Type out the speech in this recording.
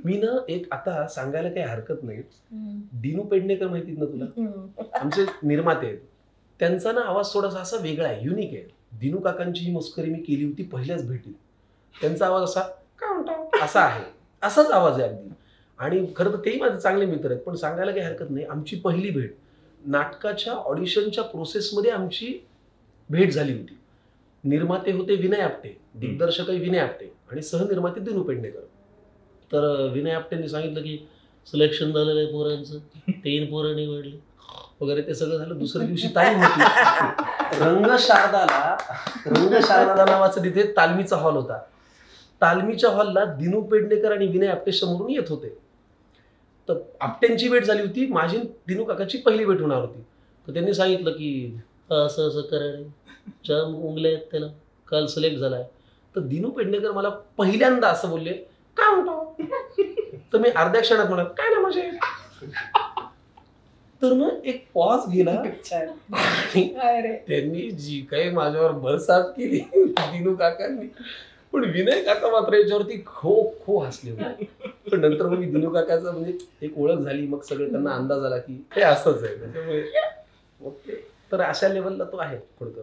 मी ना एक आता सांगायला काही हरकत नाही. दिनू पेडणेकर माहितीत ना तुला? आमचे निर्माते आहेत. त्यांचा ना आवाज थोडासा असा वेगळा आहे, युनिक आहे. दिनू काकांची ही मस्करी मी केली होती पहिल्याच भेटीत. त्यांचा आवाज असा काय म्हणतो असा आहे. असाच आवाज आहे अगदी. आणि खरं तर तेही माझे चांगले मित्र आहेत. पण सांगायला काही हरकत नाही. आमची पहिली भेट नाटकाच्या ऑडिशनच्या प्रोसेसमध्ये आमची भेट झाली होती. निर्माते होते विनय आपटे, दिग्दर्शकही विनय आपटे आणि सहनिर्माते दिनू पेडणेकर. तर विनय आपटेंनी सांगितलं की सिलेक्शन झालेलं आहे पोरांचं, 3 पोरं निवडली वगैरे ते सगळं झालं. दुसऱ्या दिवशी तालीम होती. रंगशारदा नावाचा तिथे तालमीचा हॉल होता. तालमीच्या हॉलला दिनू पेडणेकर आणि विनय आपटे समोरून येत होते. तर आपटेंची भेट झाली होती, माझी दिनू काकाची पहिली भेट होणार होती. तर त्यांनी सांगितलं की असं असं करायला 4 उंगल्या आहेत त्याला, काल सिलेक्ट झालाय. तर दिनू पेडणेकर मला पहिल्यांदा असं बोलले काय म्हणतो. तर मी अर्ध्या क्षणात म्हणाल काय ना म्हणजे. तर मग एक पॉज गेला. त्यांनी जी काही माझ्यावर भरसाप केली दिनू काकांनी, पण विनय काका मात्र याच्यावरती खो हसले होते. पण नंतर मग मी दिनू काकाचं म्हणजे एक ओळख झाली, मग सगळं त्यांना अंदाज आला की हे असंच आहे. त्याच्यामुळे तर अशा लेवलला तो आहे खोडकर.